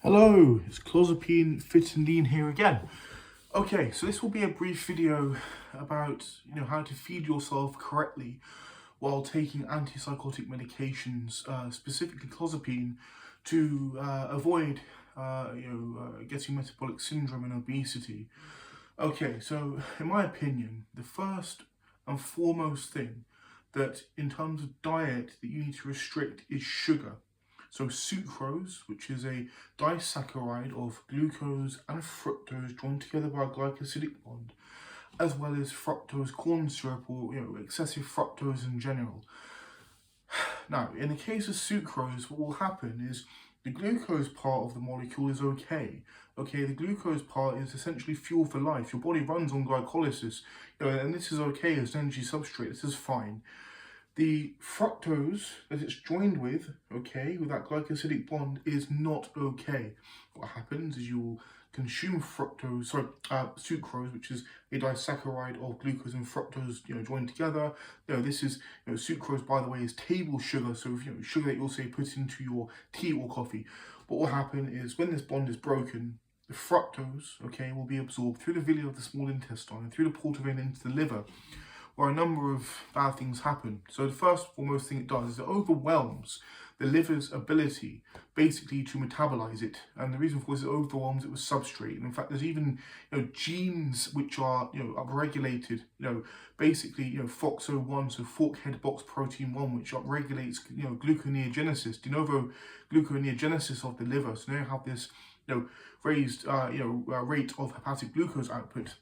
Hello, it's Clozapine Fit and Lean here again. Okay, so this will be a brief video about how to feed yourself correctly while taking antipsychotic medications, specifically clozapine, to avoid getting metabolic syndrome and obesity. Okay, so in my opinion, the first and foremost thing that in terms of diet that you need to restrict is sugar. So sucrose, which is a disaccharide of glucose and fructose joined together by a glycosidic bond, as well as fructose corn syrup or excessive fructose in general. Now, in the case of sucrose, what will happen is the glucose part of the molecule is okay. Okay, the glucose part is essentially fuel for life. Your body runs on glycolysis, and this is okay as an energy substrate. This is fine. The fructose that it's joined with, okay, with that glycosidic bond is not okay. What happens is you will consume sucrose, which is a disaccharide of glucose and fructose, joined together. This is, sucrose, by the way, is table sugar, so sugar that you'll say put into your tea or coffee. What will happen is when this bond is broken, the fructose, okay, will be absorbed through the villi of the small intestine and through the portal vein into the liver, where a number of bad things happen. So the first foremost thing it does is it overwhelms the liver's ability basically to metabolize it. And the reason for this is it overwhelms it with substrate. And in fact, there's even genes which are upregulated, basically FOXO1, so Forkhead box protein 1, which upregulates gluconeogenesis, de novo gluconeogenesis of the liver. So now you have this raised rate of hepatic glucose output.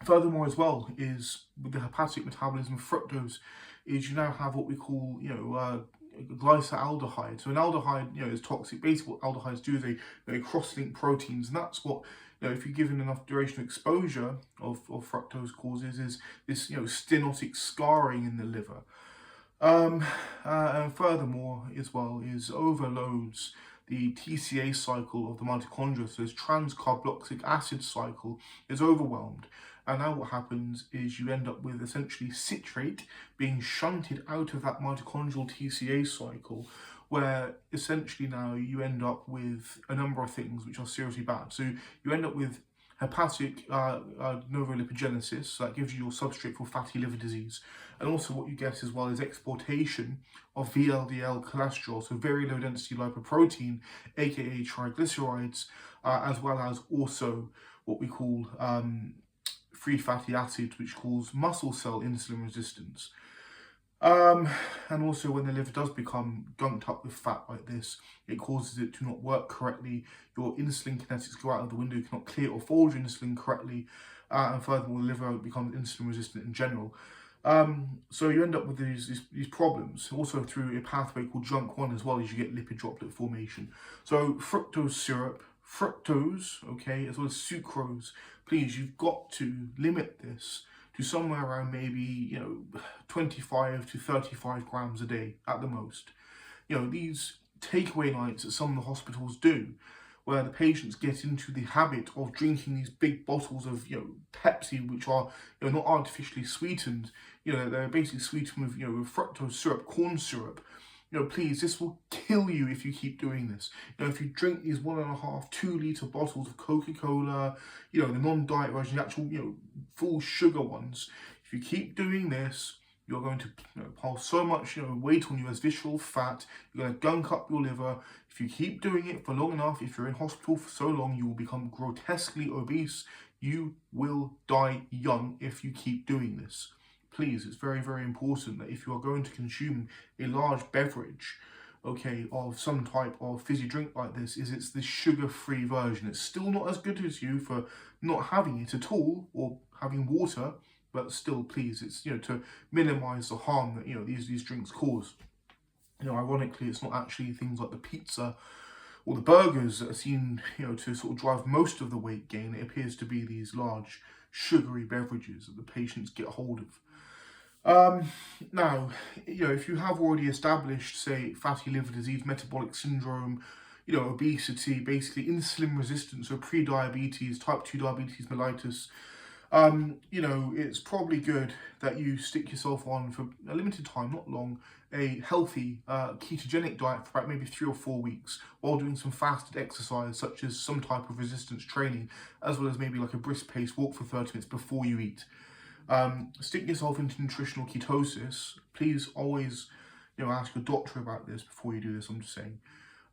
Furthermore, as well, is with the hepatic metabolism of fructose, is you now have what we call, glyceraldehyde. So an aldehyde, is toxic. Basically, what aldehydes do is they cross-link proteins, and that's what, if you're given enough duration of exposure of fructose causes, is this, stenotic scarring in the liver. And furthermore, as well, is overloads the TCA cycle of the mitochondria, so this trans-carboxylic acid cycle is overwhelmed. And now what happens is you end up with essentially citrate being shunted out of that mitochondrial TCA cycle, where essentially now you end up with a number of things which are seriously bad. So you end up with hepatic novolipogenesis, so that gives you your substrate for fatty liver disease. And also what you get as well is exportation of VLDL cholesterol, so very low density lipoprotein, aka triglycerides, as well as also what we call free fatty acids, which cause muscle cell insulin resistance. And also when the liver does become gunked up with fat like this, it causes it to not work correctly. Your insulin kinetics go out of the window, you cannot clear or fold your insulin correctly, and furthermore the liver becomes insulin resistant in general. So you end up with these problems, also through a pathway called JNK1 as well, as you get lipid droplet formation. So fructose syrup, fructose, okay, as well as sucrose, please, you've got to limit this to somewhere around maybe 25 to 35 grams a day at the most. These takeaway nights that some of the hospitals do, where the patients get into the habit of drinking these big bottles of Pepsi, which are not artificially sweetened. They're basically sweetened with fructose syrup, corn syrup. Please, this will kill you if you keep doing this. If you drink these 1.5, 2 litre bottles of Coca-Cola, the non-diet version, the actual, full sugar ones, if you keep doing this, you're going to pile so much, weight on you as visceral fat. You're going to gunk up your liver. If you keep doing it for long enough, if you're in hospital for so long, you will become grotesquely obese. You will die young if you keep doing this. Please, it's very, very important that if you are going to consume a large beverage, okay, of some type of fizzy drink like this, it's the sugar-free version. It's still not as good as you for not having it at all, or having water, but still, please, it's, to minimize the harm that, these drinks cause. Ironically, it's not actually things like the pizza or the burgers that are seen, to sort of drive most of the weight gain. It appears to be these large sugary beverages that the patients get hold of. Now, if you have already established, say, fatty liver disease, metabolic syndrome, obesity, basically insulin resistance, or pre-diabetes, type 2 diabetes mellitus, it's probably good that you stick yourself on for a limited time, not long, a healthy ketogenic diet for about maybe 3 or 4 weeks while doing some fasted exercise such as some type of resistance training, as well as maybe like a brisk pace walk for 30 minutes before you eat. Stick yourself into nutritional ketosis. Please always, ask your doctor about this before you do this. I'm just saying.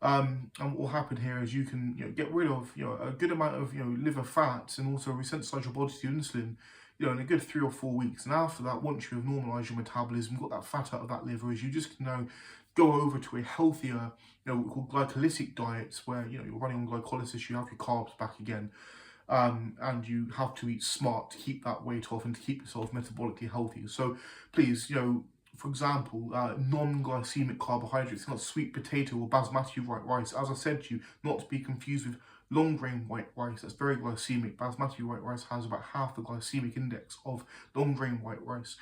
And what will happen here is you can get rid of a good amount of liver fats and also resensitize your body to insulin in a good 3 or 4 weeks. And after that, once you have normalized your metabolism, got that fat out of that liver, is you just go over to a healthier what we call glycolytic diets, where you're running on glycolysis, you have your carbs back again. And you have to eat smart to keep that weight off and to keep yourself metabolically healthy. So please, for example, non-glycemic carbohydrates, not sweet potato or basmati white rice. As I said to you, not to be confused with long grain white rice. That's very glycemic. Basmati white rice has about half the glycemic index of long grain white rice.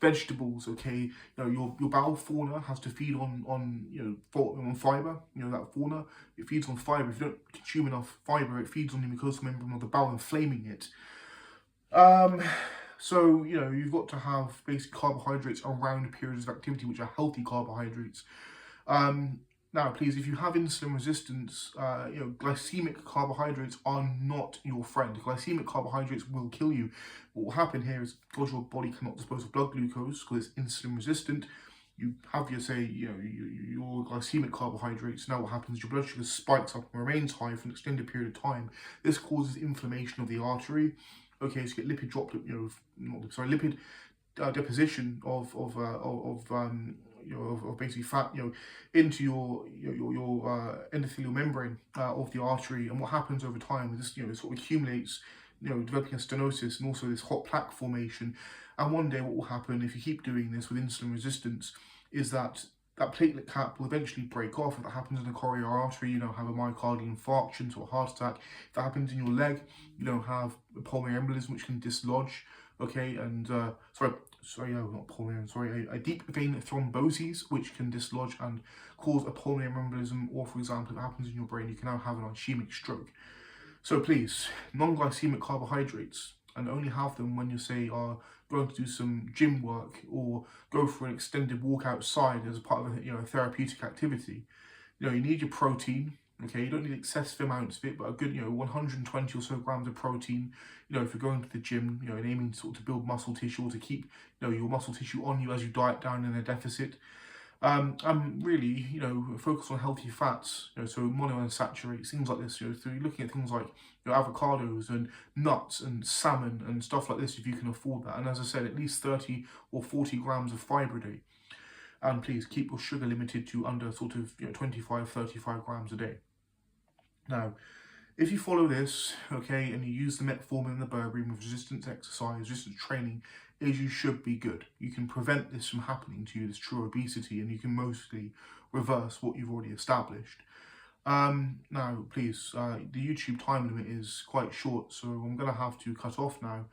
Vegetables, okay, your bowel fauna has to feed on fiber. That fauna, it feeds on fiber. If you don't consume enough fiber, it feeds on the mucosal membrane of the bowel, inflaming it. So you've got to have basic carbohydrates around periods of activity, which are healthy carbohydrates. Now, please, if you have insulin resistance, glycemic carbohydrates are not your friend. Glycemic carbohydrates will kill you. What will happen here is, because your body cannot dispose of blood glucose because it's insulin resistant, you have your glycemic carbohydrates. Now what happens is your blood sugar spikes up and remains high for an extended period of time. This causes inflammation of the artery. Okay, so you get lipid droplet, lipid deposition of basically fat, into your endothelial membrane of the artery. And what happens over time is this, it sort of accumulates, developing a stenosis and also this hot plaque formation. And one day, what will happen if you keep doing this with insulin resistance is that platelet cap will eventually break off. If that happens in the coronary artery, have a myocardial infarction, so a heart attack. If that happens in your leg, have a pulmonary embolism, which can dislodge. Okay, and a deep vein thromboses, which can dislodge and cause a pulmonary embolism, or for example, if it happens in your brain, you can now have an ischemic stroke. So please, non-glycemic carbohydrates, and only have them when you are going to do some gym work or go for an extended walk outside as a part of a therapeutic activity. You need your protein. Okay, you don't need excessive amounts of it, but a good 120 or so grams of protein. If you're going to the gym, and aiming to build muscle tissue or to keep your muscle tissue on you as you diet down in a deficit. And really, focus on healthy fats, so monounsaturates, things like this. So you're looking at things like avocados and nuts and salmon and stuff like this, if you can afford that. And as I said, at least 30 or 40 grams of fiber a day. And please keep your sugar limited to under 25, 35 grams a day. Now, if you follow this, okay, and you use the metformin and the berberine with resistance exercise, resistance training, you should be good. You can prevent this from happening to you, this true obesity, and you can mostly reverse what you've already established. Now, please, the YouTube time limit is quite short, so I'm going to have to cut off now.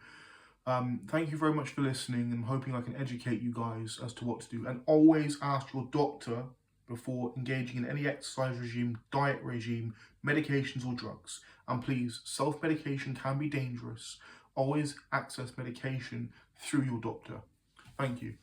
Thank you very much for listening, and hoping I can educate you guys as to what to do. And always ask your doctor before engaging in any exercise regime, diet regime, medications or drugs. And please, self-medication can be dangerous. Always access medication through your doctor. Thank you.